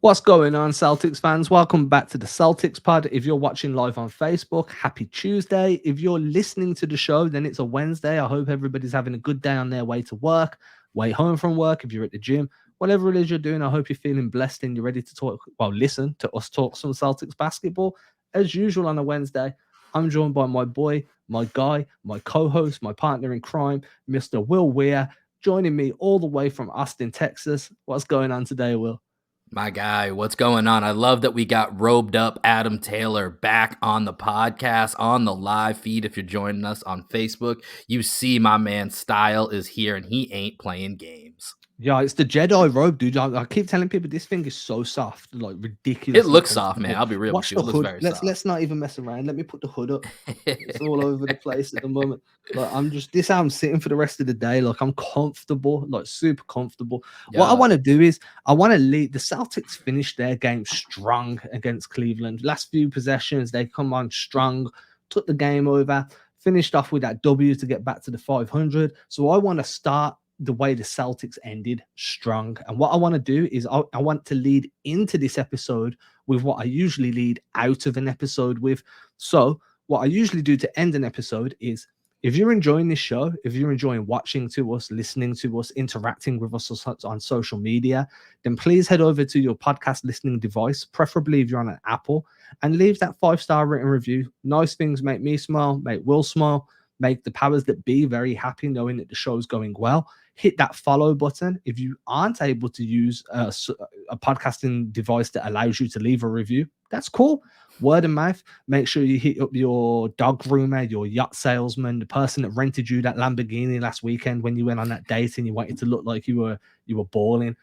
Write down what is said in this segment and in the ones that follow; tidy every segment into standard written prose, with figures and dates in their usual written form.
What's going on, Celtics fans? Welcome back to the Celtics Pod. If you're watching live on Facebook, happy Tuesday. If you're listening to the show, then it's a Wednesday. I hope everybody's having a good day on their way to work, way home from work. If you're at the gym, whatever it is you're doing, I hope you're feeling blessed and you're ready to talk. Well, listen to us talk some Celtics basketball. As usual on a Wednesday, I'm joined by my boy, my guy, my co-host, my partner in crime, Mr. Will Weir, joining me all the way from Austin, Texas. What's going on today, Will? My guy, what's going on? I love that we got robed up Adam Taylor back on the podcast, on the live feed. If you're joining us on Facebook, you see my man's style is here and he ain't playing games. Yeah, it's the Jedi robe, dude. I keep telling people this thing is so soft, like It ridiculously looks soft, man. comfortable. I'll be real with Watch you. the It looks hood. very Let's soft. let's not even mess around. Let me put the hood up. It's all over the place at the moment. Like I'm just this how I'm sitting for the rest of the day. Like I'm comfortable, like super comfortable. What I Yeah. want to do is I want to lead the Celtics finish their game strong against Cleveland. Last few possessions, they come on strong, took the game over, finished off with that W to get back to the 500. So I want to start the way the Celtics ended strong. And what I want to do is I want to lead into this episode with what I usually lead out of an episode with. So, what I usually do to end an episode is if you're enjoying this show, if you're enjoying watching to us, listening to us, interacting with us on social media, then please head over to your podcast listening device, preferably if you're on an Apple, and leave that 5-star written review. Nice things make me smile, make Will smile, make the powers that be very happy knowing that the show's going well. Hit that follow button. If you aren't able to use a podcasting device that allows you to leave a review, that's cool. Word of mouth. Make sure you hit up your dog groomer, your yacht salesman, the person that rented you that Lamborghini last weekend when you went on that date and you wanted to look like you were balling.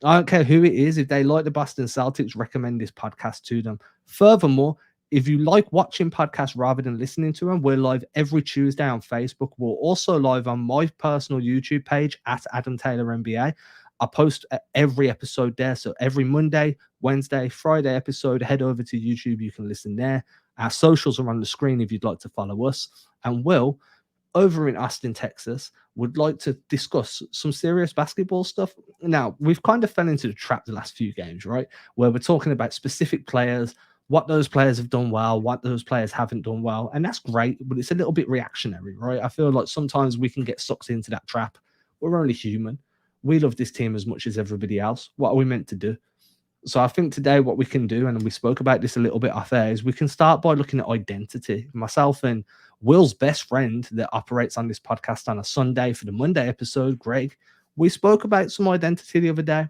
I don't care who it is. If they like the Boston Celtics, recommend this podcast to them. Furthermore, if you like watching podcasts rather than listening to them, we're live every Tuesday on Facebook. We're also live on my personal YouTube page at Adam Taylor NBA. I post every episode there. So every Monday, Wednesday, Friday episode, head over to YouTube. You can listen there. Our socials are on the screen if you'd like to follow us. And Will, over in Austin, Texas, would like to discuss some serious basketball stuff. Now, we've kind of fell into the trap the last few games, right? Where we're talking about specific players, what those players have done well, what those players haven't done well. And that's great, but it's a little bit reactionary, right? I feel like sometimes we can get sucked into that trap. We're only human. We love this team as much as everybody else. What are we meant to do? So I think today what we can do, and we spoke about this a little bit off air, is we can start by looking at identity. Myself and Will's best friend that operates on this podcast on a Sunday for the Monday episode, Greg, we spoke about some identity the other day.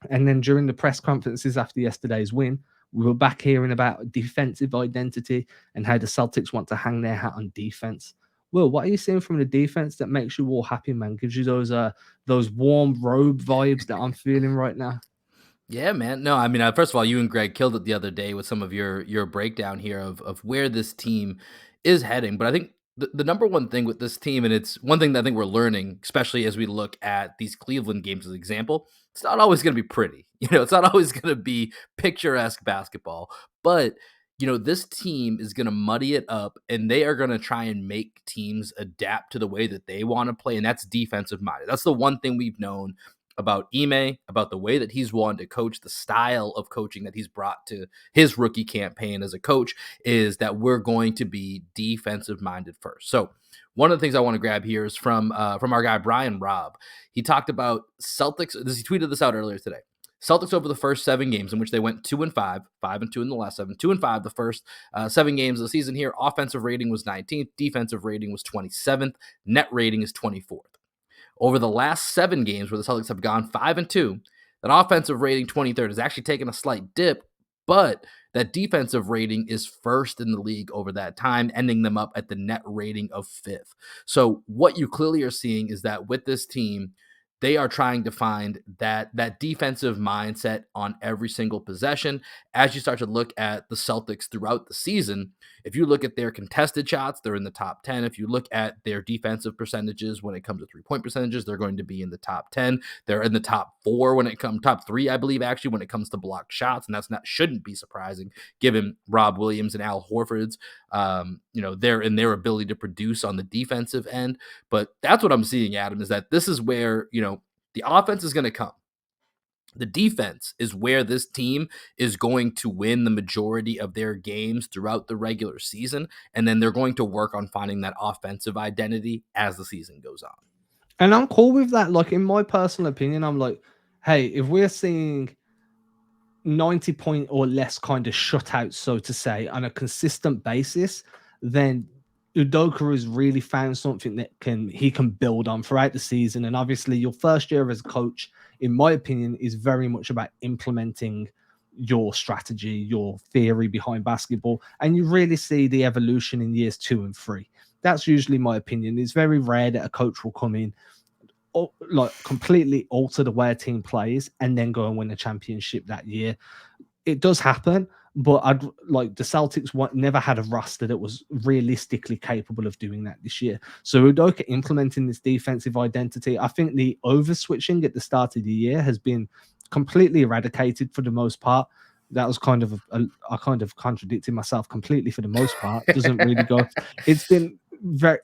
And then during the press conferences after yesterday's win, we were back hearing about defensive identity and how the Celtics want to hang their hat on defense. Will, what are you seeing from the defense that makes you all happy, man? Gives you those warm robe vibes that I'm feeling right now? Yeah, man. No, I mean, first of all, you and Greg killed it the other day with some of your breakdown here of where this team is heading. But I think the number one thing with this team, and it's one thing that I think we're learning, especially as we look at these Cleveland games as an example, it's not always going to be pretty. It's not always going to be picturesque basketball. But this team is going to muddy it up, and they are going to try and make teams adapt to the way that they want to play, and that's defensive minded. That's the one thing we've known about Ime, about the way that he's wanted to coach, the style of coaching that he's brought to his rookie campaign as a coach, is that we're going to be defensive minded first. So one of the things I want to grab here is from our guy Brian Robb. He talked about Celtics. He tweeted this out earlier today. Celtics over the first 7 games in which they went 2-5, 5-2 in the last 7, 2-5 the first 7 games of the season here. Offensive rating was 19th, defensive rating was 27th, net rating is 24th. Over the last 7 games where the Celtics have gone 5-2, that offensive rating 23rd has actually taken a slight dip, but that defensive rating is first in the league over that time, ending them up at the net rating of 5th. So what you clearly are seeing is that with this team, they are trying to find that defensive mindset on every single possession. As you start to look at the Celtics throughout the season, if you look at their contested shots, they're in the top 10. If you look at their defensive percentages when it comes to 3-point percentages, they're going to be in the top 10. They're in the top 4 when it comes, top 3, I believe, actually, when it comes to blocked shots. And shouldn't be surprising given Rob Williams and Al Horford's, their ability to produce on the defensive end. But that's what I'm seeing, Adam, is that this is where, the offense is going to come. The defense is where this team is going to win the majority of their games throughout the regular season. And then they're going to work on finding that offensive identity as the season goes on. And I'm cool with that. Like, in my personal opinion, I'm like, hey, if we're seeing 90-point or less kind of shutouts, so to say, on a consistent basis, then Udoka has really found something that he can build on throughout the season. And obviously, your first year as a coach, in my opinion, is very much about implementing your strategy, your theory behind basketball, and you really see the evolution in years 2 and 3. That's usually my opinion. It's very rare that a coach will come in, like, completely alter the way a team plays and then go and win a championship that year. It does happen, but I'd like the Celtics never had a roster that was realistically capable of doing that this year. So Udoka implementing this defensive identity, I think the over switching at the start of the year has been completely eradicated for the most part. That was kind of I kind of contradicted myself completely for the most part. Doesn't really go. It's been very.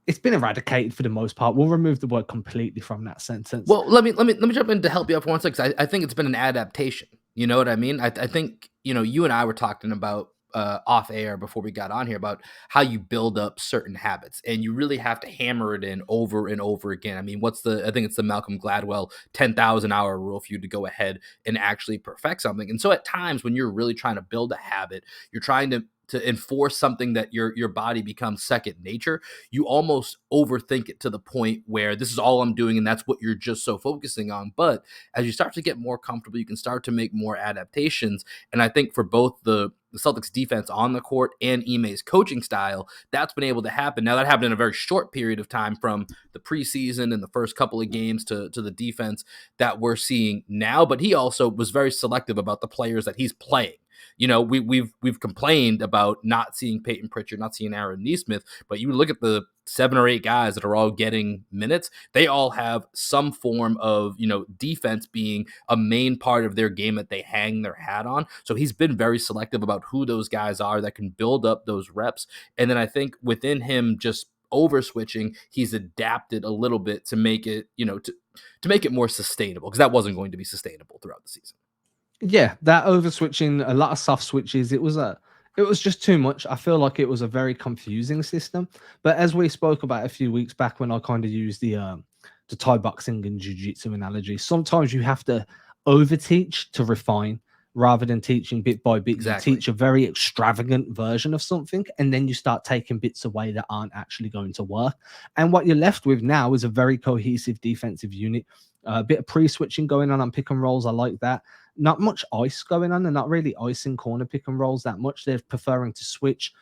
It's been eradicated for the most part. We'll remove the word completely from that sentence. Well, let me jump in to help you out for 1 second. I think it's been an adaptation. You know what I mean? I think, you and I were talking about off air before we got on here about how you build up certain habits, and you really have to hammer it in over and over again. I mean, I think it's the Malcolm Gladwell 10,000 hour rule for you to go ahead and actually perfect something. And so at times when you're really trying to build a habit, you're trying to enforce something that your body becomes second nature, you almost overthink it to the point where this is all I'm doing and that's what you're just so focusing on. But as you start to get more comfortable, you can start to make more adaptations. And I think for both the Celtics defense on the court and Ime's coaching style, that's been able to happen. Now, that happened in a very short period of time from the preseason and the first couple of games to the defense that we're seeing now. But he also was very selective about the players that he's playing. We've complained about not seeing Peyton Pritchard, not seeing Aaron Nesmith, but you look at the 7 or 8 guys that are all getting minutes. They all have some form of, defense being a main part of their game that they hang their hat on. So he's been very selective about who those guys are that can build up those reps. And then I think within him just over switching, he's adapted a little bit to make it, to make it more sustainable, because that wasn't going to be sustainable throughout the season. Yeah, that over switching, a lot of soft switches. It was just too much. I feel like it was a very confusing system. But as we spoke about a few weeks back, when I kind of used the Thai boxing and jiu-jitsu analogy, sometimes you have to overteach to refine rather than teaching bit by bit. Exactly. You teach a very extravagant version of something, and then you start taking bits away that aren't actually going to work. And what you're left with now is a very cohesive defensive unit. A bit of pre-switching going on pick and rolls. I like that. Not much ice going on. They're not really icing corner pick and rolls that much. They're preferring to switch.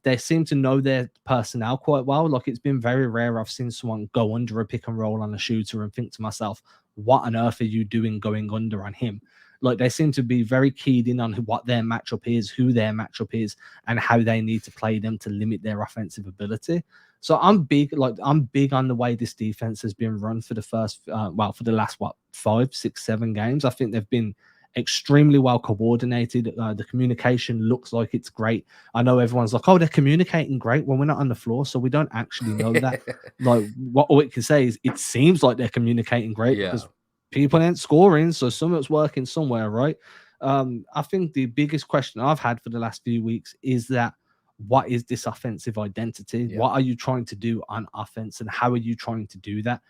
They seem to know their personnel quite well. Like, it's been very rare I've seen someone go under a pick and roll on a shooter and think to myself, what on earth are you doing going under on him? Like, they seem to be very keyed in on what their matchup is, who their matchup is, and how they need to play them to limit their offensive ability. So I'm big on the way this defense has been run for the for the last 5, 6, 7 games. I think they've been extremely well coordinated. The communication looks like it's great. I know everyone's like, oh, they're communicating great. Well, we're not on the floor, so we don't actually know that. Like, what we can say is it seems like they're communicating great, because people ain't scoring, so something's working somewhere, right? I think the biggest question I've had for the last few weeks is that, what is this offensive identity? Yeah. What are you trying to do on offense, and how are you trying to do that?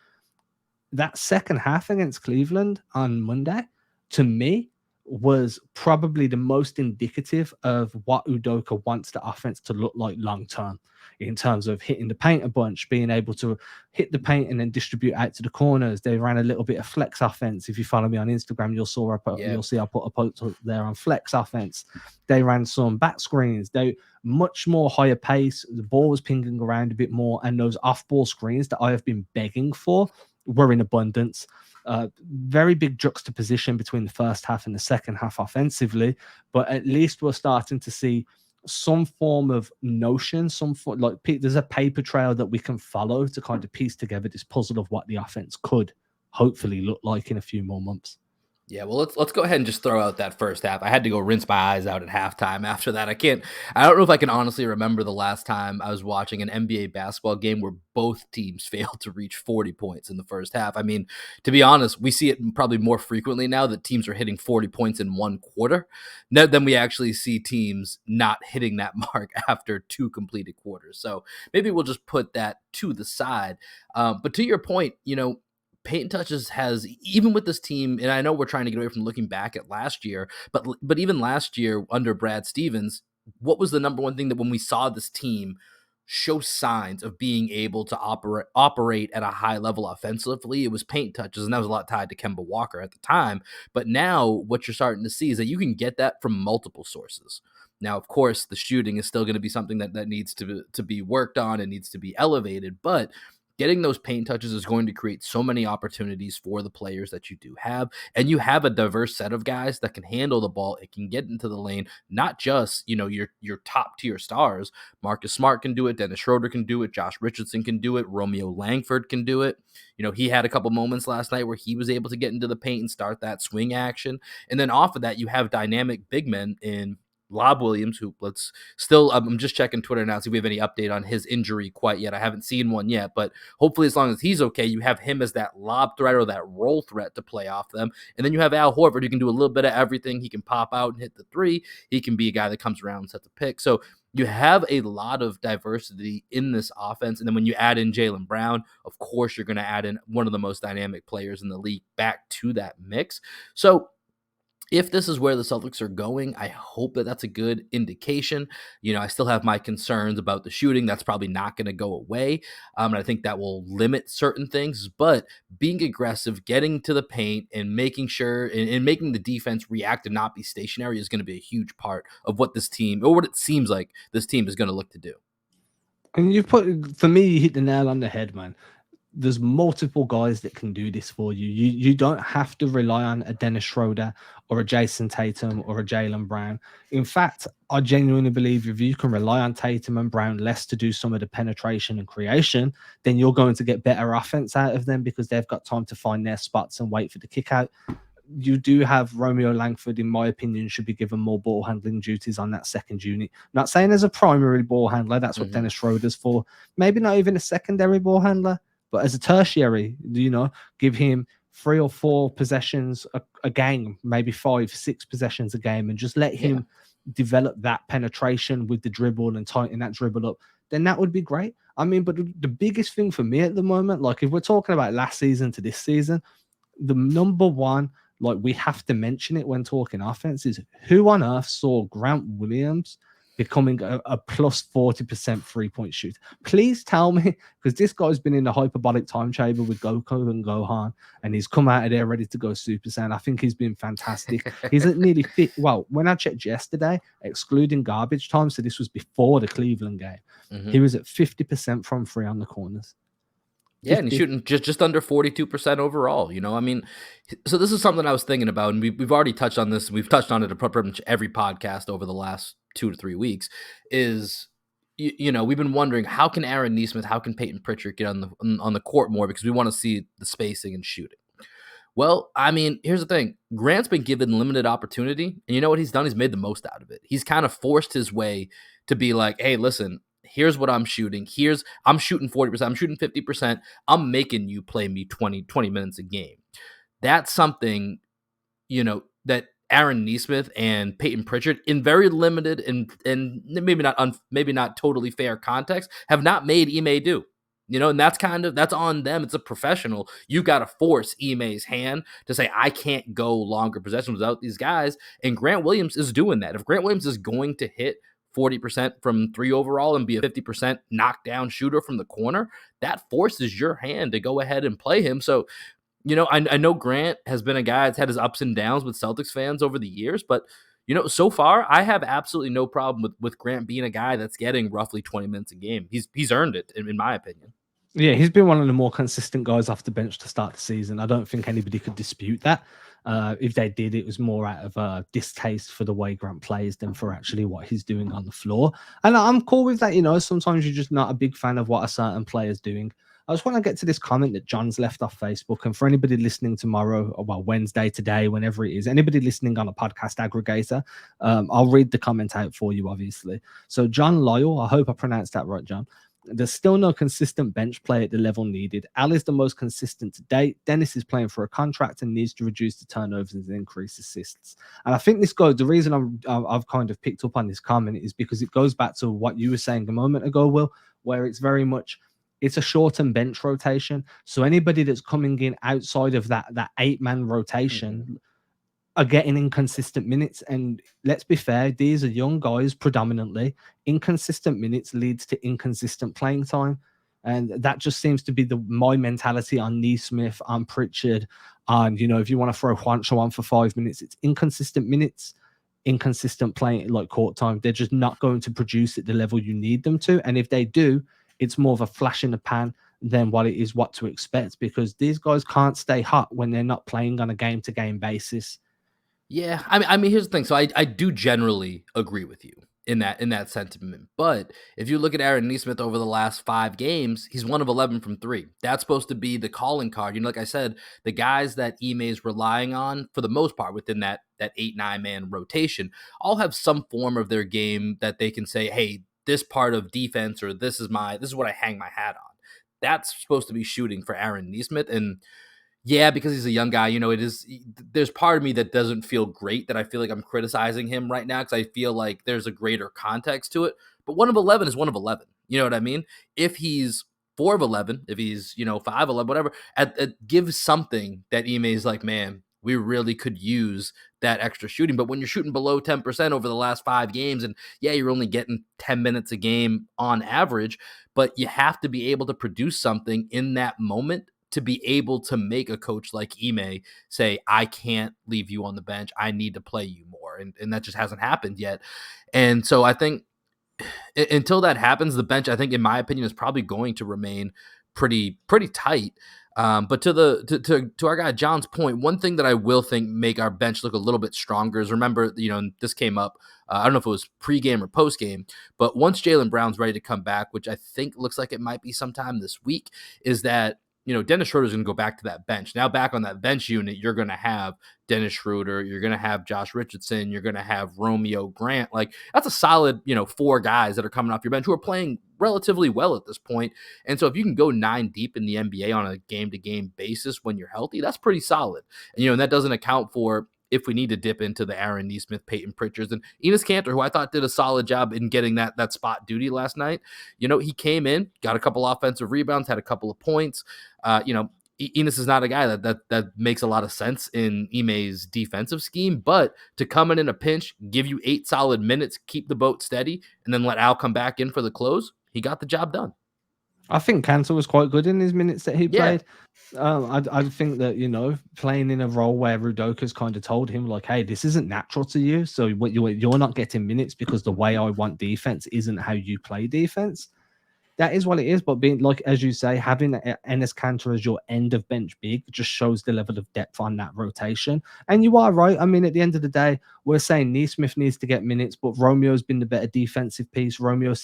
That second half against Cleveland on Monday, to me, was probably the most indicative of what Udoka wants the offense to look like long term, in terms of hitting the paint a bunch, being able to hit the paint and then distribute out to the corners. They ran a little bit of flex offense. If you follow me on Instagram, you'll see I put a post there on flex offense. They ran some back screens. They much more higher pace. The ball was pinging around a bit more, and those off-ball screens that I have been begging for were in abundance. Very big juxtaposition between the first half and the second half offensively, but at least we're starting to see some form of notion, there's a paper trail that we can follow to kind of piece together this puzzle of what the offense could hopefully look like in a few more months. Yeah, well, let's go ahead and just throw out that first half. I had to go rinse my eyes out at halftime. After that, I don't know if I can honestly remember the last time I was watching an NBA basketball game where both teams failed to reach 40 points in the first half. I mean, to be honest, we see it probably more frequently now that teams are hitting 40 points in one quarter than we actually see teams not hitting that mark after two completed quarters. So maybe we'll just put that to the side. But to your point, paint touches has, even with this team, and I know we're trying to get away from looking back at last year, but even last year under Brad Stevens, what was the number one thing that when we saw this team show signs of being able to operate at a high level offensively, it was paint touches, and that was a lot tied to Kemba Walker at the time. But now what you're starting to see is that you can get that from multiple sources. Now, of course, the shooting is still going to be something that needs to be worked on and needs to be elevated, but getting those paint touches is going to create so many opportunities for the players that you do have. And you have a diverse set of guys that can handle the ball. It can get into the lane, not just, your top tier stars. Marcus Smart can do it. Dennis Schroeder can do it. Josh Richardson can do it. Romeo Langford can do it. He had a couple moments last night where he was able to get into the paint and start that swing action. And then off of that, you have dynamic big men in Lob Williams, who I'm just checking Twitter now, see if we have any update on his injury quite yet. I haven't seen one yet, but hopefully as long as he's okay, you have him as that lob threat or that roll threat to play off them. And then you have Al Horford, who can do a little bit of everything. He can pop out and hit the three. He can be a guy that comes around and sets a pick. So you have a lot of diversity in this offense. And then when you add in Jaylen Brown, of course, you're going to add in one of the most dynamic players in the league back to that mix. So if this is where the Celtics are going, I hope that that's a good indication. I still have my concerns about the shooting. That's probably not going to go away. And I think that will limit certain things. But being aggressive, getting to the paint, and making sure and making the defense react and not be stationary is going to be a huge part of what this team, or what it seems like this team is going to look to do. And for me, you hit the nail on the head, man. There's multiple guys that can do this for you. You don't have to rely on a Dennis Schroeder or a Jason Tatum or a Jaylen Brown. In fact, I genuinely believe if you can rely on Tatum and Brown less to do some of the penetration and creation, then you're going to get better offense out of them because they've got time to find their spots and wait for the kick out. You do have Romeo Langford, in my opinion, should be given more ball handling duties on that second unit. I'm not saying as a primary ball handler, that's what Dennis Schroeder's for. Maybe not even a secondary ball handler. But as a tertiary, give him 3 or 4 possessions a game, maybe 5, 6 possessions a game, and just let him develop that penetration with the dribble and tighten that dribble up. Then that would be great. I mean, but the biggest thing for me at the moment, like if we're talking about last season to this season, the number one, like we have to mention it when talking offense, is who on earth saw Grant Williams becoming a plus 40% 3-point shooter? Please tell me, because this guy's been in the hyperbolic time chamber with Goku and Gohan, and he's come out of there ready to go Super Saiyan. I think he's been fantastic. He's at nearly fit. Well, when I checked yesterday, excluding garbage time, so this was before the Cleveland game, he was at 50% from 3 on the corners. Yeah, and he's shooting just under 42% overall. I mean, so this is something I was thinking about, and we've already touched on this. We've touched on it at pretty much every podcast over the last 2 to 3 weeks. Is we've been wondering, how can Aaron Nesmith, how can Peyton Pritchard get on the court more, because we want to see the spacing and shooting. Well, I mean, here's the thing. Grant's been given limited opportunity, and you know what he's done? He's made the most out of it. He's kind of forced his way to be like, hey, listen, here's what I'm shooting. I'm shooting 40%. I'm shooting 50%. I'm making you play me 20 minutes a game. That's something, that Aaron Nesmith and Peyton Pritchard, in very limited and maybe not totally fair context, have not made Ime do. And that's on them. It's a professional. You got to force Ime's hand to say, I can't go longer possessions without these guys. And Grant Williams is doing that. If Grant Williams is going to hit 40% from 3 overall and be a 50% knockdown shooter from the corner, that forces your hand to go ahead and play him. So, I know Grant has been a guy that's had his ups and downs with Celtics fans over the years, but so far I have absolutely no problem with Grant being a guy that's getting roughly 20 minutes a game. He's earned it, in my opinion. Yeah, he's been one of the more consistent guys off the bench to start the season. I don't think anybody could dispute that. If they did, it was more out of distaste for the way Grant plays than for actually what he's doing on the floor. And I'm cool with that. Sometimes you're just not a big fan of what a certain player's doing. I just want to get to this comment that John's left off Facebook. And for anybody listening tomorrow, or well, Wednesday, today, whenever it is, anybody listening on a podcast aggregator, I'll read the comment out for you, obviously. So John Lyle, I hope I pronounced that right, John. There's still no consistent bench play at the level needed. Al is the most consistent to date. Dennis is playing for a contract and needs to reduce the turnovers and increase assists. And I think this goes, the reason I've kind of picked up on this comment is because it goes back to what you were saying a moment ago, Will, where it's very much, it's a shortened bench rotation. So anybody that's coming in outside of that 8-man rotation are getting inconsistent minutes. And let's be fair, these are young guys predominantly. Inconsistent minutes leads to inconsistent playing time. And that just seems to be my mentality on Neesmith, on Pritchard, on, if you want to throw Juancho on for 5 minutes, it's inconsistent minutes, inconsistent playing, like court time. They're just not going to produce at the level you need them to. And if they do, it's more of a flash in the pan than what it is what to expect, because these guys can't stay hot when they're not playing on a game-to-game basis. Yeah, I mean, here's the thing. So I do generally agree with you in that sentiment. But if you look at Aaron Neesmith over the last 5 games, he's 1 of 11 from 3. That's supposed to be the calling card. Like I said, the guys that Ime is relying on for the most part within that 8-9 man rotation all have some form of their game that they can say, hey, this part of defense, or this is what I hang my hat on. That's supposed to be shooting for Aaron Neesmith. And yeah, because he's a young guy, there's part of me that doesn't feel great, that I feel like I'm criticizing him right now, because I feel like there's a greater context to it. But 1 of 11 is 1 of 11. You know what I mean? If he's 4 of 11, if he's, 5 of 11, whatever, give something that Ime is like, man, we really could use that extra shooting. But when you're shooting below 10% over the last 5 games, and yeah, you're only getting 10 minutes a game on average, but you have to be able to produce something in that moment to be able to make a coach like Ime say, I can't leave you on the bench. I need to play you more. And that just hasn't happened yet. And so I think until that happens, the bench, I think, in my opinion, is probably going to remain pretty tight. But to our guy John's point, one thing that I will think make our bench look a little bit stronger is, remember, this came up, I don't know if it was pregame or postgame, but once Jaylen Brown's ready to come back, which I think looks like it might be sometime this week, is that Dennis Schroeder's going to go back to that bench. Now back on that bench unit, you're going to have Dennis Schroeder, you're going to have Josh Richardson, you're going to have Romeo Grant. Like, that's a solid, 4 guys that are coming off your bench who are playing relatively well at this point. And so if you can go 9 deep in the NBA on a game-to-game basis when you're healthy, that's pretty solid. And that doesn't account for if we need to dip into the Aaron Neesmith, Peyton Pritchard, and Enes Kanter, who I thought did a solid job in getting that spot duty last night. He came in, got a couple offensive rebounds, had a couple of points. Enes is not a guy that makes a lot of sense in Ime's defensive scheme, but to come in a pinch, give you 8 solid minutes, keep the boat steady, and then let Al come back in for the close, he got the job done. I think Kanter was quite good in his minutes that he played. I think that, playing in a role where Rudoka's kind of told him, like, hey, this isn't natural to you, so you're not getting minutes because the way I want defense isn't how you play defense. That is what it is. But being, like, as you say, having Enes Kanter as your end of bench big just shows the level of depth on that rotation. And you are right. I mean, at the end of the day, we're saying Neesmith needs to get minutes, but Romeo's been the better defensive piece. Romeo's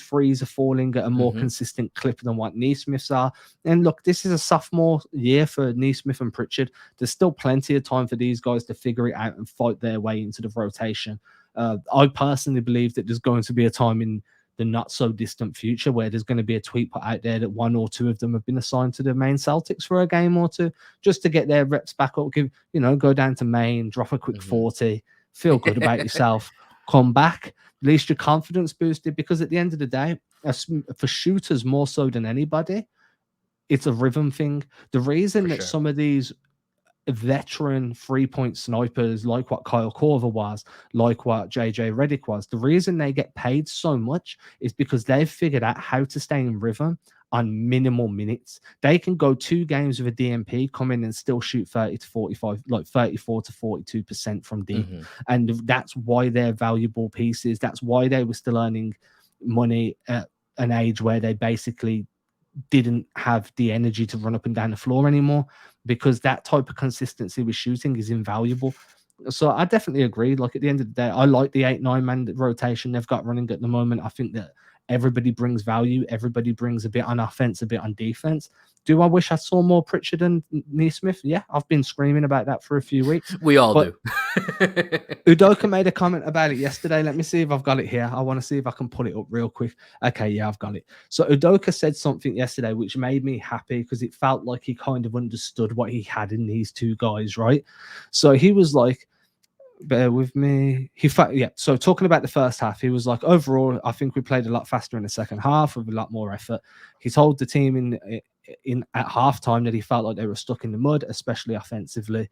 threes are falling at a more consistent clip than what Neesmith's are. And look, this is a sophomore year for Neesmith and Pritchard. There's still plenty of time for these guys to figure it out and fight their way into the rotation. I personally believe that there's going to be a time in the not so distant future where there's going to be a tweet put out there that 1 or 2 of them have been assigned to the Maine Celtics for a game or 2, just to get their reps back up, go down to Maine, drop a quick 40, feel good about yourself, come back, at least your confidence boosted, because at the end of the day, for shooters more so than anybody, it's a rhythm thing. The reason that some of these veteran 3-point snipers, like what Kyle Korver was, like what JJ Redick was, the reason they get paid so much is because they've figured out how to stay in rhythm on minimal minutes. They can go 2 games with a DMP, come in and still shoot 30 to 45, like 34 to 42% from deep. And that's why they're valuable pieces. That's why they were still earning money at an age where they basically didn't have the energy to run up and down the floor anymore, because that type of consistency with shooting is invaluable. So I definitely agree. Like, at the end of the day, I like the 8-9 man rotation they've got running at the moment. I think that Everybody brings value. Everybody brings a bit on offense, a bit on defense. Do I wish I saw more Pritchard and Neesmith? Yeah, I've been screaming about that for a few weeks. We all But do. Udoka made a comment about it yesterday. Let me see if I've got it here. I want to see if I can pull it up real quick. Okay, yeah, I've got it. So Udoka said something yesterday which made me happy because it felt like he kind of understood what he had in these two guys, right? So he was like, bear with me. So talking about the first half, he was like, overall, I think we played a lot faster in the second half with a lot more effort. He told the team in at halftime that he felt like they were stuck in the mud, especially offensively.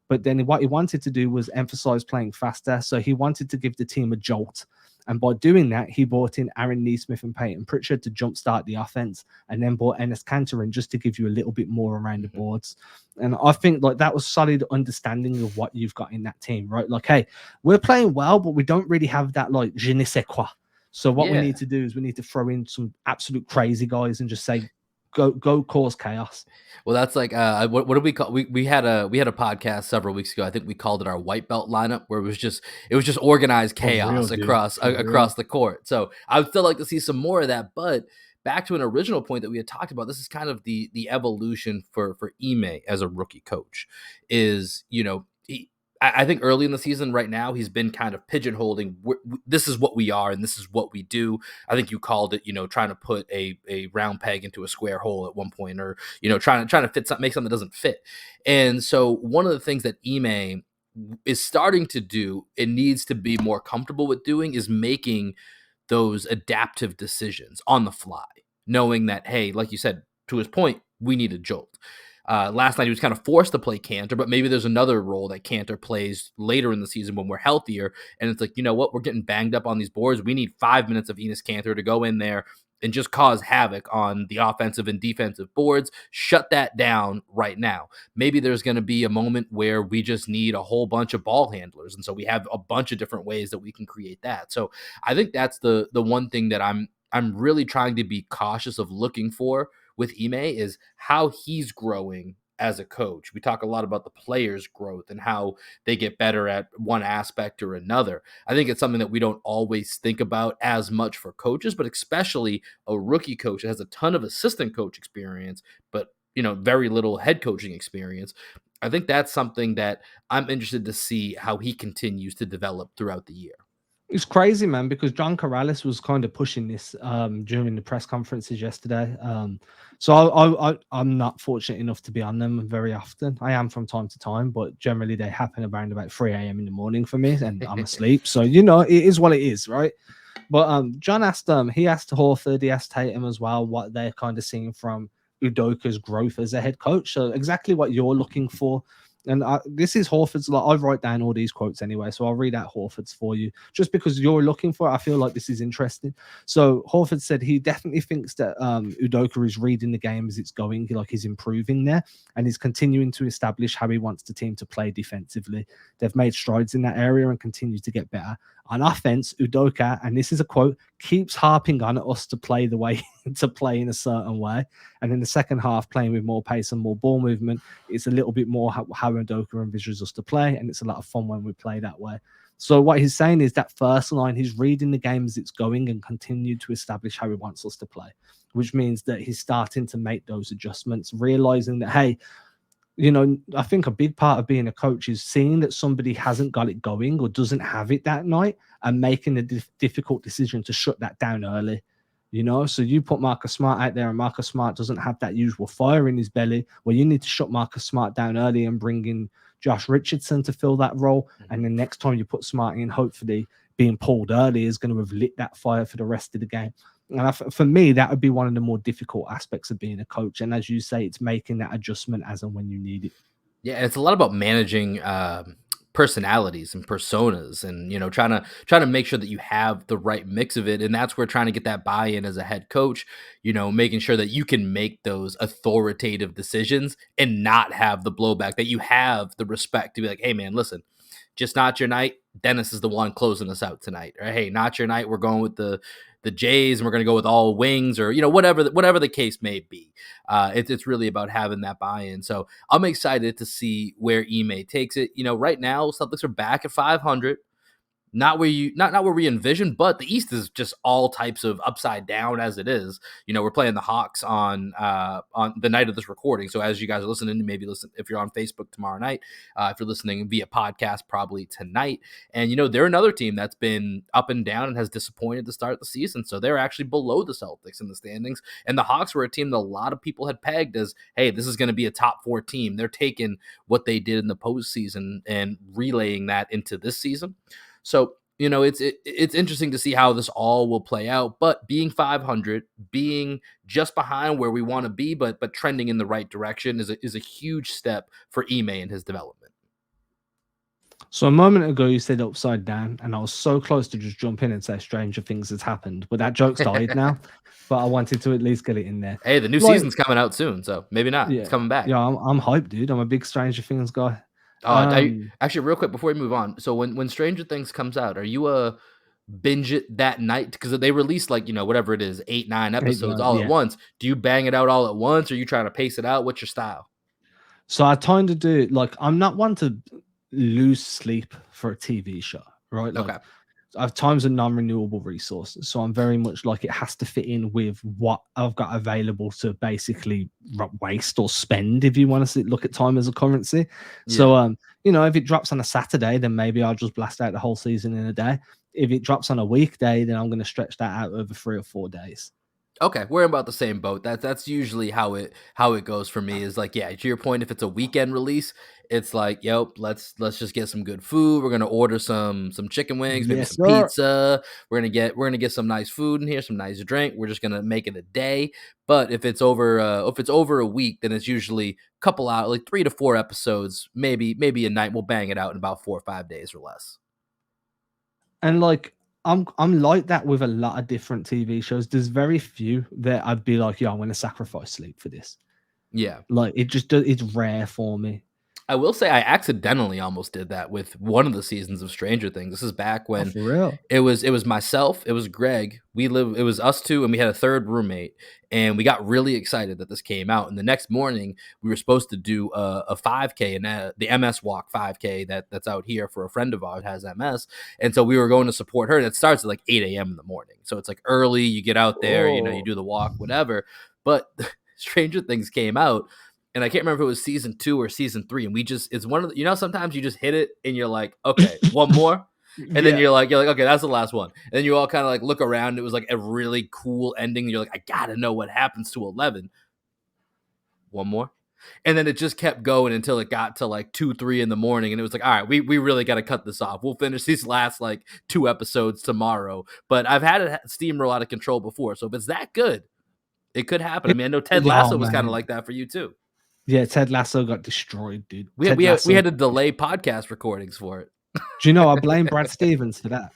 But then what he wanted to do was emphasize playing faster. So he wanted to give the team a jolt. And by doing that, he brought in Aaron Neesmith and Peyton Pritchard to jumpstart the offense, and then brought Enes Kanter in just to give you a little bit more around the boards. And I think like that was solid understanding of what you've got in that team, right? Like, hey, we're playing well, but we don't really have that like je ne sais quoi. So what we need to do is we need to throw in some absolute crazy guys and just say, go cause chaos. Well, that's like what do we call we had a podcast several weeks ago. I think we called it our white belt lineup, where it was just organized chaos across the court. So I would still like to see some more of that. But back to an original point that we had talked about, this is kind of the evolution for Ime as a rookie coach. Is I think early in the season, right now, he's been kind of pigeonholing. This is what we are, and this is what we do. I think you called it, trying to put a round peg into a square hole at one point, or trying to fit something, make something that doesn't fit. And so, one of the things that Ime is starting to do, it needs to be more comfortable with doing, is making those adaptive decisions on the fly, knowing that, hey, like you said, to his point, we need a jolt. Last night he was kind of forced to play Cantor, but maybe there's another role that Cantor plays later in the season when we're healthier. And it's like, you know what? We're getting banged up on these boards. We need 5 minutes of Enes Kanter to go in there and just cause havoc on the offensive and defensive boards. Shut that down right now. Maybe there's going to be a moment where we just need a whole bunch of ball handlers. And so we have a bunch of different ways that we can create that. So I think that's the one thing that I'm really trying to be cautious of looking for with Ime, is how he's growing as a coach. We talk a lot about the players' growth and how they get better at one aspect or another. I think it's something that we don't always think about as much for coaches, but especially a rookie coach that has a ton of assistant coach experience, but very little head coaching experience. I think that's something that I'm interested to see how he continues to develop throughout the year. It's crazy, man, because John Corrales was kind of pushing this during the press conferences yesterday. So I'm not fortunate enough to be on them very often. I am from time to time, but generally they happen around about 3 a.m. in the morning for me, and I'm asleep. So, it is what it is, right? But John asked he asked Horford, he asked Tatum as well, what they're kind of seeing from Udoka's growth as a head coach. So exactly what you're looking for. And this is Horford's. Like, I write down all these quotes anyway, so I'll read out Horford's for you, just because you're looking for it. I feel like this is interesting. So Horford said he definitely thinks that Udoka is reading the game as it's going, like he's improving there, and he's continuing to establish how he wants the team to play defensively. They've made strides in that area and continue to get better. On offense, Udoka, and this is a quote, keeps harping on at us to play the way to play in a certain way. And in the second half, playing with more pace and more ball movement, it's a little bit more how Udoka envisions us to play, and it's a lot of fun when we play that way. So what he's saying is that first line, he's reading the game as it's going and continue to establish how he wants us to play, which means that he's starting to make those adjustments, realizing that, hey, I think a big part of being a coach is seeing that somebody hasn't got it going or doesn't have it that night and making a difficult decision to shut that down early. So you put Marcus Smart out there and Marcus Smart doesn't have that usual fire in his belly. Well, you need to shut Marcus Smart down early and bring in Josh Richardson to fill that role. And then next time you put Smart in, hopefully being pulled early is going to have lit that fire for the rest of the game. And for me, that would be one of the more difficult aspects of being a coach. And as you say, it's making that adjustment as and when you need it. Yeah, it's a lot about managing personalities and personas, and trying to make sure that you have the right mix of it. And that's where trying to get that buy-in as a head coach, making sure that you can make those authoritative decisions and not have the blowback, that you have the respect to be like, hey man, listen, just not your night. Dennis is the one closing us out tonight. Or, hey, not your night. We're going with the Jays, and we're going to go with all wings, or whatever the case may be. It's really about having that buy-in. So I'm excited to see where Ime takes it. Right now, Celtics are back at 500. not where we envision, but the East is just all types of upside down as it is. We're playing the Hawks on the night of this recording. So as you guys are listening, maybe listen if you're on Facebook tomorrow night, if you're listening via podcast, probably tonight. And they're another team that's been up and down and has disappointed to start the season. So they're actually below the Celtics in the standings. And the Hawks were a team that a lot of people had pegged as, hey, this is going to be a top 4 team. They're taking what they did in the postseason and relaying that into this season. So, it's interesting to see how this all will play out, but being 500, being just behind where we want to be, but trending in the right direction is a huge step for Ime and his development. So a moment ago you said upside down, and I was so close to just jump in and say stranger things has happened, but that joke's died now. But I wanted to at least get it in there. Hey, the new season's coming out soon, so maybe not. Yeah, it's coming back. Yeah, I'm hyped, dude. I'm a big Stranger Things guy. Actually, real quick before we move on, so when Stranger Things comes out, are you a binge it that night? Because they release whatever it is, 8-9 episodes all at once. Do you bang it out all at once, or are you trying to pace it out? What's your style? So I tend to do I'm not one to lose sleep for a TV show, right? Okay. Time's a non-renewable resource, so I'm very much like it has to fit in with what I've got available to basically waste or spend, if you want to look at time as a currency. Yeah. So if it drops on a Saturday, then maybe I'll just blast out the whole season in a day. If it drops on a weekday, then I'm going to stretch that out over 3 or 4 days. Okay, we're about the same boat. That's usually how it goes for me. Is like, yeah, to your point, if it's a weekend release, it's like, let's just get some good food. We're gonna order some chicken wings, maybe some pizza. We're gonna get some nice food in here, some nice drink. We're just gonna make it a day. But if it's over a week, then it's usually a couple out, like 3 to 4 episodes, maybe a night. We'll bang it out in about 4 or 5 days or less. And I'm like that with a lot of different TV shows. There's very few that I'd be like, I'm going to sacrifice sleep for this. Yeah. It's rare for me. I will say I accidentally almost did that with one of the seasons of Stranger Things. This is back when for real. It was myself, it was Greg. It was us two, and we had a third roommate, and we got really excited that this came out. And the next morning, we were supposed to do a 5K, and the MS Walk 5K that's out here for a friend of ours has MS, and so we were going to support her. And it starts at like 8 a.m. in the morning, so it's like early. You get out there, you do the walk, whatever. But Stranger Things came out. And I can't remember if it was season 2 or season 3. And it's one of the, sometimes you just hit it and you're like, okay, one more. And then you're like, okay, that's the last one. And then you all kind of like look around. It was like a really cool ending. You're like, I gotta know what happens to 11. One more. And then it just kept going until it got to like 2, 3 in the morning. And it was like, all right, we really got to cut this off. We'll finish these last like 2 episodes tomorrow. But I've had it steamroll out of control before. So if it's that good, it could happen. I mean, I know Ted Lasso was kind of like that for you too. Yeah, Ted Lasso got destroyed, dude. We had to delay podcast recordings for it. Do you know I blame Brad Stevens for that?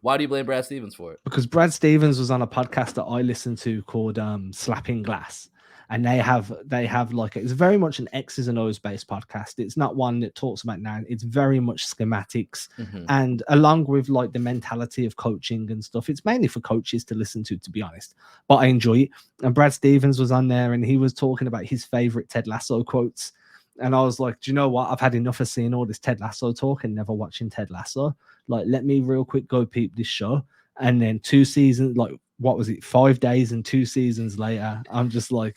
Why do you blame Brad Stevens for it? Because Brad Stevens was on a podcast that I listened to called Slapping Glass. And they have like, it's very much an X's and O's based podcast. It's not one that talks about now. It's very much schematics, and along with like the mentality of coaching and stuff. It's mainly for coaches to listen to be honest. But I enjoy it. And Brad Stevens was on there, and he was talking about his favorite Ted Lasso quotes. And I was like, do you know what? I've had enough of seeing all this Ted Lasso talk and never watching Ted Lasso. Like, let me real quick go peep this show. And then 2 seasons, like, what was it? 5 days and 2 seasons later, I'm just like,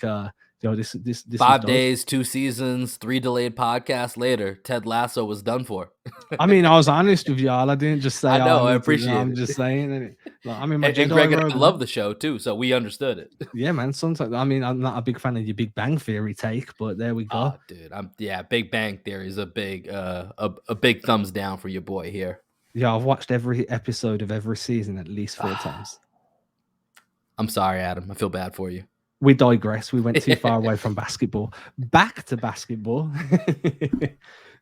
this 5 days, 2 seasons, 3 delayed podcasts later, Ted Lasso was done for. I mean, I was honest with y'all. I didn't just say, I know, I appreciate it. I'm just saying. Like, I mean, and Greg and I love the show too, so we understood it. Yeah, man. Sometimes, I mean, I'm not a big fan of your Big Bang Theory take, but there we go. Oh, dude, Big Bang Theory is a big thumbs down for your boy here. Yeah, I've watched every episode of every season at least 4 times. I'm sorry, Adam. I feel bad for you. We digress. We went too far away from basketball. Back to basketball.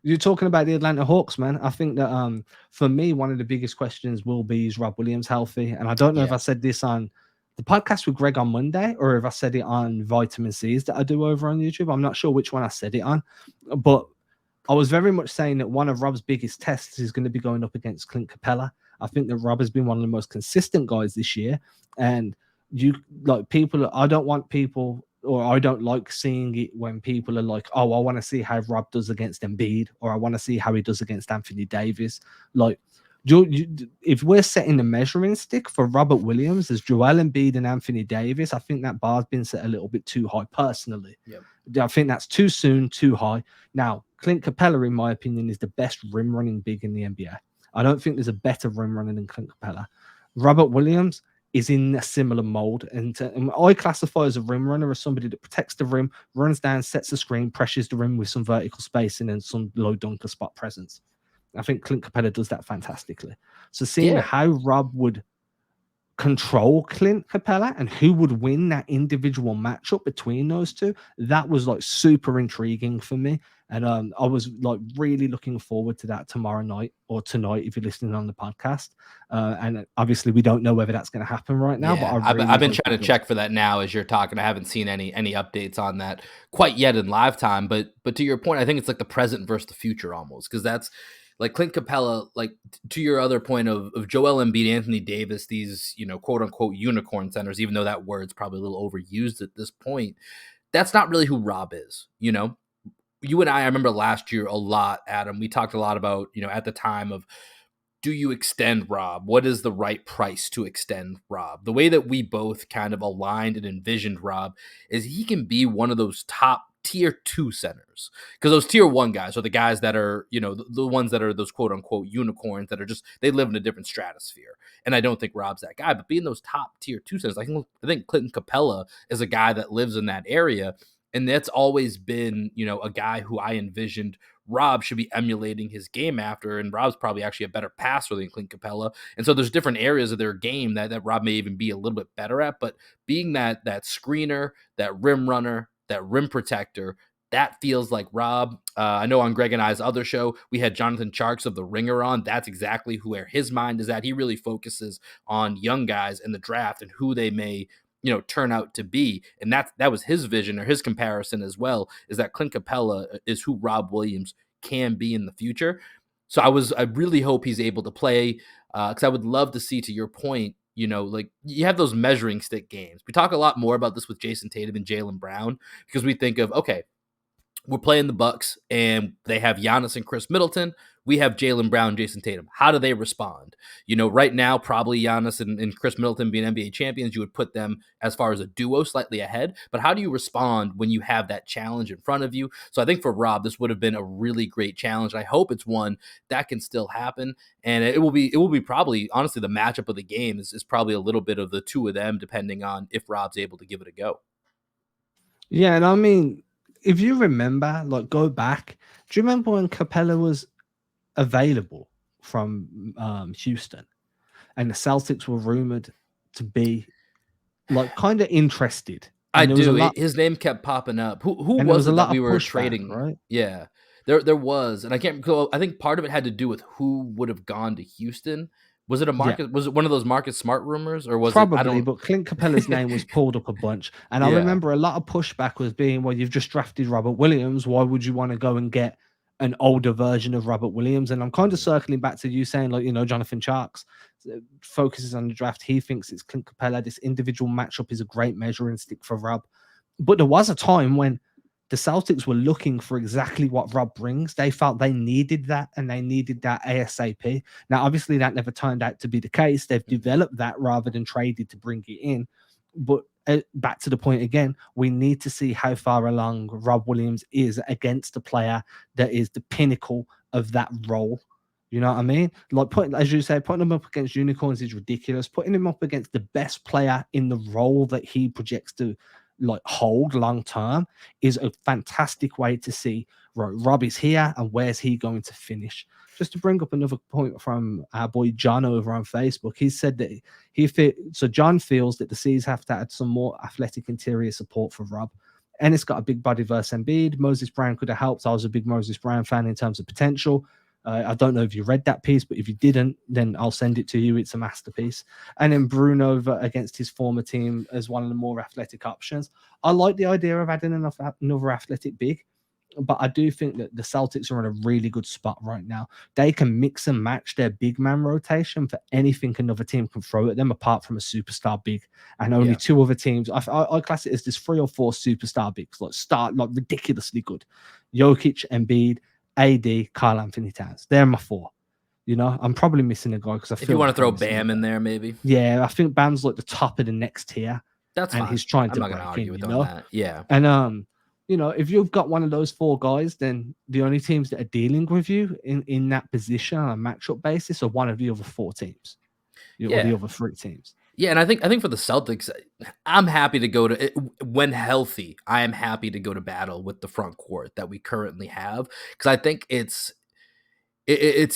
You're talking about the Atlanta Hawks, man. I think that for me, one of the biggest questions will be, is Rob Williams healthy? And I don't know if I said this on the podcast with Greg on Monday or if I said it on Vitamin C's that I do over on YouTube. I'm not sure which one I said it on, but I was very much saying that one of Rob's biggest tests is going to be going up against Clint Capella. I think that Rob has been one of the most consistent guys this year. And I don't want people, or I don't like seeing it when people are like, oh, I want to see how Rob does against Embiid, or I want to see how he does against Anthony Davis. Like, If we're setting the measuring stick for Robert Williams as Joel Embiid and Anthony Davis, I think that bar's been set a little bit too high personally. Yep. I think that's too soon, too high. Now, Clint Capella, in my opinion, is the best rim running big in the NBA. I don't think there's a better rim runner than Clint Capella. Robert Williams is in a similar mold. And I classify as a rim runner as somebody that protects the rim, runs down, sets the screen, pressures the rim with some vertical spacing and some low dunker spot presence. I think Clint Capella does that fantastically. So seeing how Rob would control Clint Capella and who would win that individual matchup between those two, that was like super intriguing for me. And I was like really looking forward to that tomorrow night or tonight if you're listening on the podcast. And obviously we don't know whether that's going to happen right now. Yeah, but I've been trying to check for that now as you're talking. I haven't seen any updates on that quite yet in live time. But to your point, I think it's like the present versus the future almost, because that's like Clint Capella, like to your other point of Joel Embiid, Anthony Davis, these, you know, quote unquote unicorn centers, even though that word's probably a little overused at this point. That's not really who Rob is, you know. You and I remember last year a lot, Adam. We talked a lot about, you know, at the time of, do you extend Rob? What is the right price to extend Rob? The way that we both kind of aligned and envisioned Rob is he can be one of those top tier 2 centers, because those tier 1 guys are the guys that are, you know, the ones that are those quote unquote unicorns that are just, they live in a different stratosphere. And I don't think Rob's that guy, but being those top tier 2 centers, I think Clinton Capella is a guy that lives in that area. And that's always been, you know, a guy who I envisioned Rob should be emulating his game after, and Rob's probably actually a better passer than Clint Capella. And so there's different areas of their game that Rob may even be a little bit better at, but being that screener, that rim runner, that rim protector, that feels like Rob. I know on Greg and I's other show, we had Jonathan Tjarks of The Ringer on. That's exactly where his mind is at. He really focuses on young guys in the draft and who they may, you know, turn out to be. And that was his vision, or his comparison as well, is that Clint Capella is who Rob Williams can be in the future. So I really hope he's able to play, because I would love to see, to your point, you know, like you have those measuring stick games. We talk a lot more about this with Jason Tatum and Jaylen Brown, because we think of, okay, we're playing the Bucks and they have Giannis and Chris Middleton. We have Jaylen Brown, Jason Tatum. How do they respond? You know, right now, probably Giannis and Chris Middleton being NBA champions, you would put them as far as a duo slightly ahead. But how do you respond when you have that challenge in front of you? So I think for Rob, this would have been a really great challenge. I hope it's one that can still happen. And it will be probably, honestly, the matchup of the game is probably a little bit of the two of them, depending on if Rob's able to give it a go. Yeah, and I mean, if you remember, like go back, do you remember when Capella was available from Houston and the Celtics were rumored to be like kind of interested? I And there was a do. lot, His name kept popping up. Who and there was was a it that lot of we were pushback, trading? right? Yeah, there was, and I can't recall. I think part of it had to do with who would have gone to Houston. Was it a Yeah, Marcus? Was it one of those Marcus Smart rumors, or was it? I probably, don't. but Clint Capella's name was pulled up a bunch. And I Yeah, remember a lot of pushback was being, well, you've just drafted Robert Williams. Why would you want to go and get an older version of Robert Williams? And I'm kind of circling back to you saying, like, you know, Jonathan Tjarks focuses on the draft. He thinks it's Clint Capella. This individual matchup is a great measuring stick for Rob. But there was a time when the Celtics were looking for exactly what Rob brings. They felt they needed that, and they needed that ASAP. Now, obviously, that never turned out to be the case. They've developed that rather than traded to bring it in. But back to the point again, we need to see how far along Rob Williams is against a player that is the pinnacle of that role. You know what I mean? Like, as you say, putting him up against unicorns is ridiculous. Putting him up against the best player in the role that he projects to like hold long term is a fantastic way to see, right, Rob is here and where's he going to finish. Just to bring up another point from our boy John over on Facebook, he said that John feels that the C's have to add some more athletic interior support for Rob. Ennis got a big body versus Embiid. Moses Brown could have helped. I was a big Moses Brown fan in terms of potential. I don't know if you read that piece, but if you didn't, then I'll send it to you. It's a masterpiece. And then Bruno against his former team as one of the more athletic options. I like the idea of adding another athletic big, but I do think that the Celtics are in a really good spot right now. They can mix and match their big man rotation for anything another team can throw at them, apart from a superstar big. And only two other teams. I class it as this 3 or 4 superstar bigs, like ridiculously good. Jokic, Embiid, AD, Karl Anthony Towns. They're my 4. I'm probably missing a guy because I If you feel want to like I'm throw missing a Bam in guy. there, maybe. Yeah, I think Bam's like the top of the next tier, That's and fine. he's trying I'm to not going to break argue in, with on that. Yeah. And if you've got one of those four guys, then the only teams that are dealing with you in that position on a matchup basis are one of the other four teams, or the Yeah. other three teams. Yeah, and I think for the Celtics, I'm happy to go to when healthy. I am happy to go to battle with the front court that we currently have because I think it's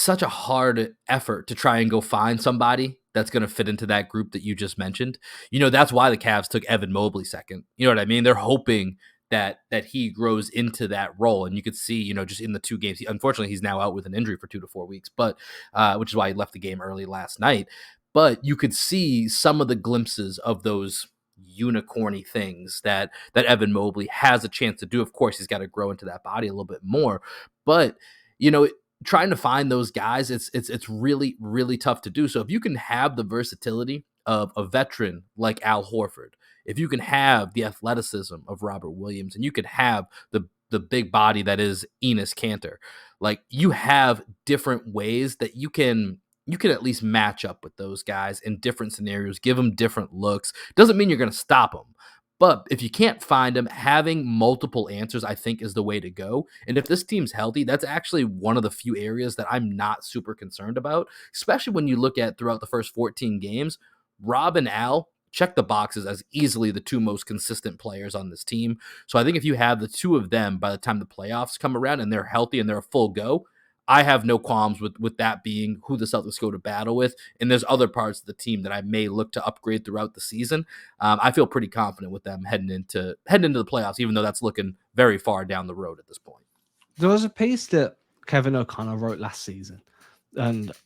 such a hard effort to try and go find somebody that's going to fit into that group that you just mentioned. That's why the Cavs took Evan Mobley second. You know what I mean? They're hoping that he grows into that role, and you could see, just in the 2 games. Unfortunately, he's now out with an injury for 2 to 4 weeks, but which is why he left the game early last night. But you could see some of the glimpses of those unicorny things that Evan Mobley has a chance to do. Of course, he's got to grow into that body a little bit more, but you know trying to find those guys, it's really, really tough to do. So if you can have the versatility of a veteran like Al Horford, if you can have the athleticism of Robert Williams, and you can have the big body that is Enes Kanter, like you have different ways that you can at least match up with those guys in different scenarios, give them different looks. Doesn't mean you're going to stop them. But if you can't find them, having multiple answers, I think, is the way to go. And if this team's healthy, that's actually one of the few areas that I'm not super concerned about, especially when you look at throughout the first 14 games. Rob and Al check the boxes as easily the 2 most consistent players on this team. So I think if you have the 2 of them by the time the playoffs come around and they're healthy and they're a full go, I have no qualms with that being who the Celtics go to battle with. And there's other parts of the team that I may look to upgrade throughout the season. I feel pretty confident with them heading into the playoffs, even though that's looking very far down the road at this point. There was a piece that Kevin O'Connor wrote last season,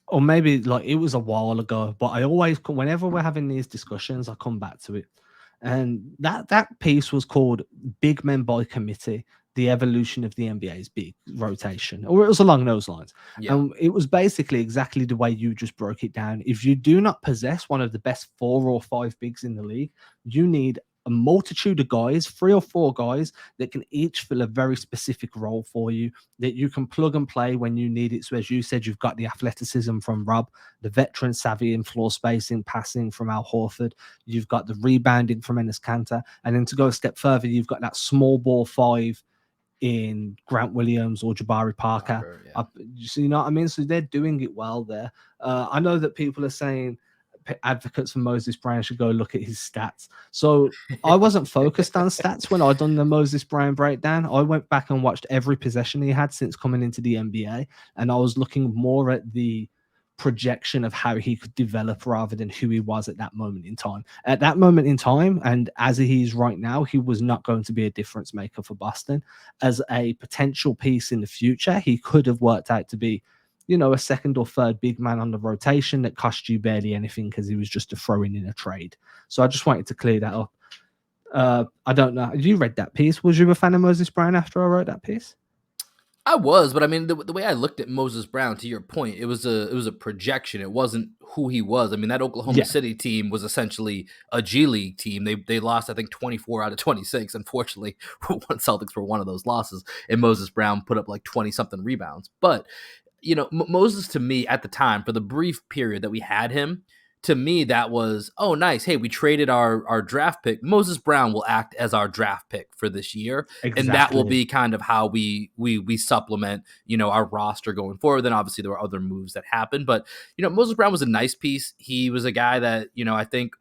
or maybe like it was a while ago, but I always, whenever we're having these discussions, I come back to it. And that piece was called "Big Men by Committee: The Evolution of the NBA's Big Rotation," or it was along those lines. Yeah. And it was basically exactly the way you just broke it down. If you do not possess one of the best 4 or 5 bigs in the league, you need a multitude of guys, 3 or 4 guys that can each fill a very specific role for you, that you can plug and play when you need it. So as you said, you've got the athleticism from Rob, the veteran savvy in floor spacing, passing from Al Horford. You've got the rebounding from Enes Kanter. And then to go a step further, you've got that small ball 5 in Grant Williams or Jabari Parker. Yeah. So you know what I mean? So they're doing it well there. I know that people are saying advocates for Moses Brown should go look at his stats. So I wasn't focused on stats when I done the Moses Brown breakdown. I went back and watched every possession he had since coming into the NBA, and I was looking more at the projection of how he could develop rather than who he was at that moment in time. At that moment in time, and as he is right now, he was not going to be a difference maker for Boston. As a potential piece in the future, he could have worked out to be, a second or third big man on the rotation that cost you barely anything because he was just a throw-in a trade. So I just wanted to clear that up. I don't know. You read that piece. Was you a fan of Moses Brown after I wrote that piece? I was, but I mean, the way I looked at Moses Brown, to your point, it was a projection. It wasn't who he was. I mean, that Oklahoma City team was essentially a G League team. They lost, I think, 24 out of 26. Unfortunately, Celtics were one of those losses, and Moses Brown put up like 20 something rebounds. But Moses, to me at the time, for the brief period that we had him, to me that was, oh, nice. Hey, we traded our draft pick. Moses Brown will act as our draft pick for this year, and that will be kind of how we supplement our roster going forward. Then obviously there were other moves that happened, but Moses Brown was a nice piece. He was a guy that I think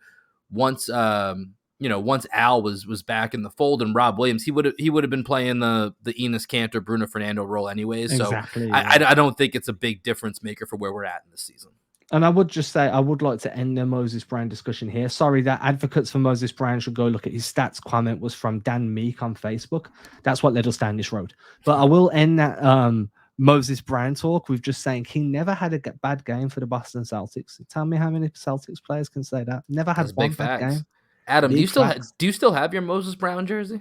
once once Al was back in the fold and Rob Williams, he would have been playing the Enes Kanter, Bruno Fernando role anyways. So I don't think it's a big difference maker for where we're at in this season. And I would just say, I would like to end the Moses Brown discussion here. Sorry, that advocates for Moses Brown should go look at his stats comment was from Dan Meek on Facebook. That's what led us down this road. But I will end that Moses Brown talk with just saying he never had a bad game for the Boston Celtics. Tell me how many Celtics players can say that. Never had one bad game. Adam, do you still have your Moses Brown jersey?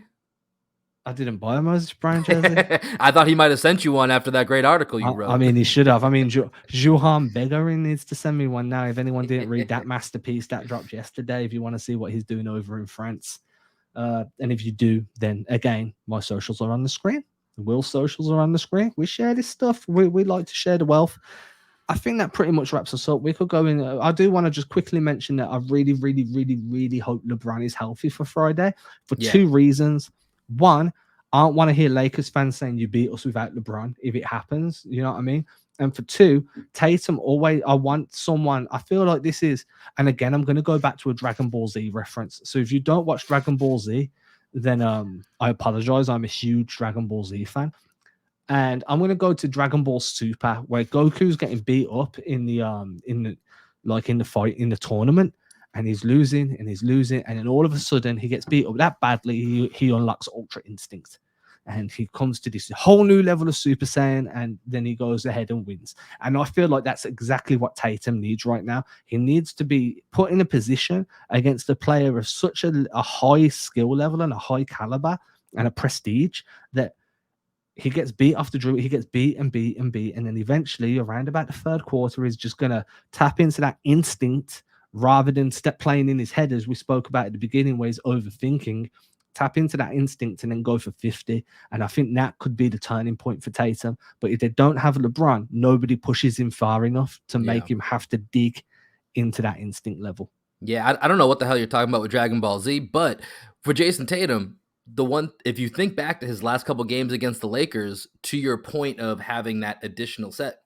I didn't buy a Moses Brown jersey. I thought he might have sent you one after that great article you wrote. I mean, he should have. I mean, Johan Begarin needs to send me one now. If anyone didn't read that masterpiece that dropped yesterday, if you want to see what he's doing over in France. And if you do, then again, my socials are on the screen. Will's socials are on the screen. We share this stuff. We like to share the wealth. I think that pretty much wraps us up. We could go in. I do want to just quickly mention that I really, really, really, really hope LeBron is healthy for Friday for Yeah. two reasons. One, I don't want to hear Lakers fans saying you beat us without LeBron if it happens. You know what I mean? And for two, Tatum always, I want someone, I feel like this is, and again, I'm going to go back to a Dragon Ball Z reference. So if you don't watch Dragon Ball Z, then I apologize. I'm a huge Dragon Ball Z fan. And I'm gonna go to Dragon Ball Super, where Goku's getting beat up in the fight in the tournament, and he's losing, and then all of a sudden he gets beat up that badly. He unlocks Ultra Instinct, and he comes to this whole new level of Super Saiyan, and then he goes ahead and wins. And I feel like that's exactly what Tatum needs right now. He needs to be put in a position against a player of such a high skill level and a high caliber and a prestige that he gets beat off the drill. He gets beat and beat and beat. And then eventually, around about the third quarter, he's just going to tap into that instinct rather than step playing in his head, as we spoke about at the beginning, where he's overthinking. Tap into that instinct and then go for 50. And I think that could be the turning point for Tatum. But if they don't have LeBron, nobody pushes him far enough to make him have to dig into that instinct level. Yeah, I don't know what the hell you're talking about with Dragon Ball Z, but for Jason Tatum, if you think back to his last couple games against the Lakers, to your point of having that additional set,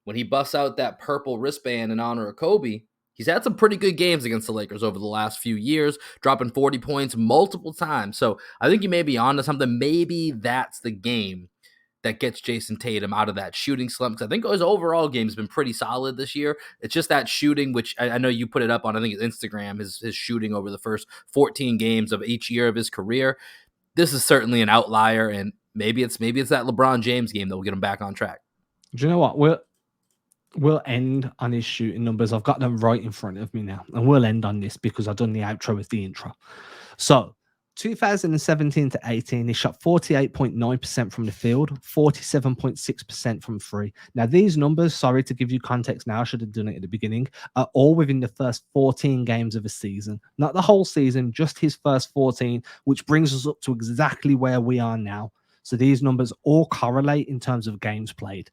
when he busts out that purple wristband in honor of Kobe, he's had some pretty good games against the Lakers over the last few years, dropping 40 points multiple times. So I think you may be onto something. Maybe that's the game that gets Jason Tatum out of that shooting slump. Because I think his overall game has been pretty solid this year. It's just that shooting, which I know you put it up on, I think, his Instagram, his shooting over the first 14 games of each year of his career. This is certainly an outlier, and maybe it's that LeBron James game that will get him back on track. Do you know what? We'll end on his shooting numbers. I've got them right in front of me now. And we'll end on this because I've done the outro with the intro. So 2017 to 18, he shot 48.9% from the field, 47.6% from free. Now, these numbers, sorry to give you context now, I should have done it at the beginning, are all within the first 14 games of a season. Not the whole season, just his first 14, which brings us up to exactly where we are now. So these numbers all correlate in terms of games played.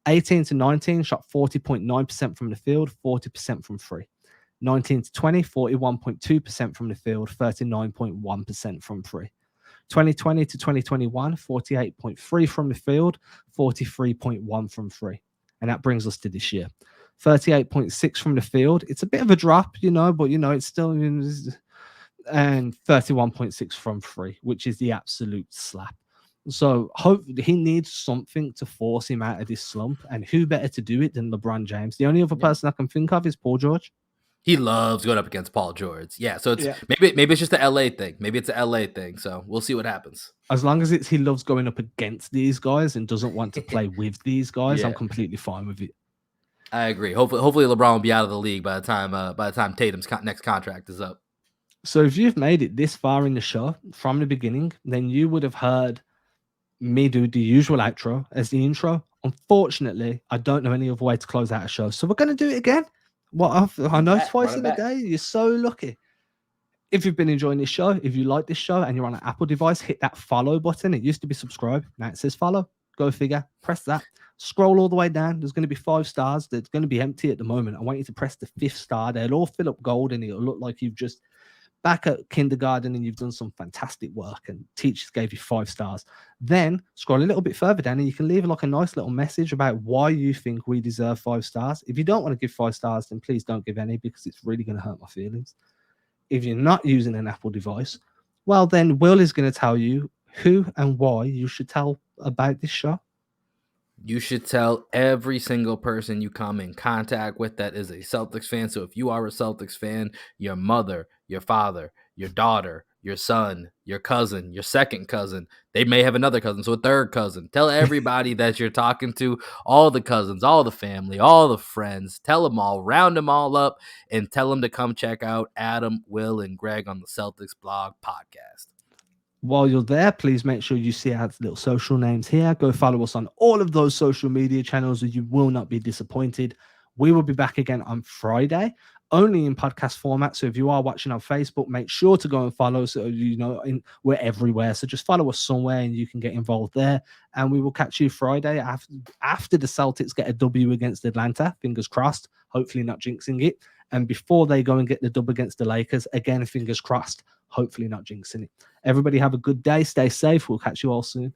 18 to 19 shot 40.9% from the field, 40% from free. 19 to 20, 41.2% from the field, 39.1% from free. 2020 to 2021, 48.3 from the field, 43.1 from free. And that brings us to this year. 38.6 from the field. It's a bit of a drop, but it's still, and 31.6 from free, which is the absolute slap. So he needs something to force him out of this slump, and who better to do it than LeBron James? The only other person I can think of is Paul George. He loves going up against Paul George. Yeah, so it's maybe it's just a LA thing. Maybe it's a LA thing. So we'll see what happens. As long as he loves going up against these guys and doesn't want to play with these guys, I'm completely fine with it. I agree. Hopefully LeBron will be out of the league by the time Tatum's next contract is up. So if you've made it this far in the show from the beginning, then you would have heard me do the usual outro as the intro. Unfortunately, I don't know any other way to close out a show, so we're going to do it again. I know twice in a day. You're so lucky. If you've been enjoying this show, if you like this show and you're on an Apple device, hit that follow button. It used to be subscribe. Now it says follow. Go figure. Press that. Scroll all the way down. There's going to be 5 stars. That's going to be empty at the moment. I want you to press the 5th star. They'll all fill up gold and it'll look like you've just back at kindergarten and you've done some fantastic work and teachers gave you 5 stars. Then scroll a little bit further down and you can leave like a nice little message about why you think we deserve 5 stars. If you don't want to give 5 stars, then please don't give any, because it's really going to hurt my feelings. If you're not using an Apple device, well, then Will is going to tell you who and why you should tell about this show. You should tell every single person you come in contact with that is a Celtics fan. So if you are a Celtics fan, your mother, your father, your daughter, your son, your cousin, your second cousin, they may have another cousin, so a third cousin. Tell everybody that you're talking to, all the cousins, all the family, all the friends. Tell them all, round them all up, and tell them to come check out Adam, Will, and Greg on the Celtics Blog podcast. While you're there, please make sure you see our little social names here. Go follow us on all of those social media channels, or you will not be disappointed. We will be back again on Friday. only in podcast format. So if you are watching on Facebook, make sure to go and follow. So we're everywhere. So just follow us somewhere and you can get involved there. And we will catch you Friday after the Celtics get a W against Atlanta. Fingers crossed. Hopefully not jinxing it. And before they go and get the dub against the Lakers, again, fingers crossed. Hopefully not jinxing it. Everybody have a good day. Stay safe. We'll catch you all soon.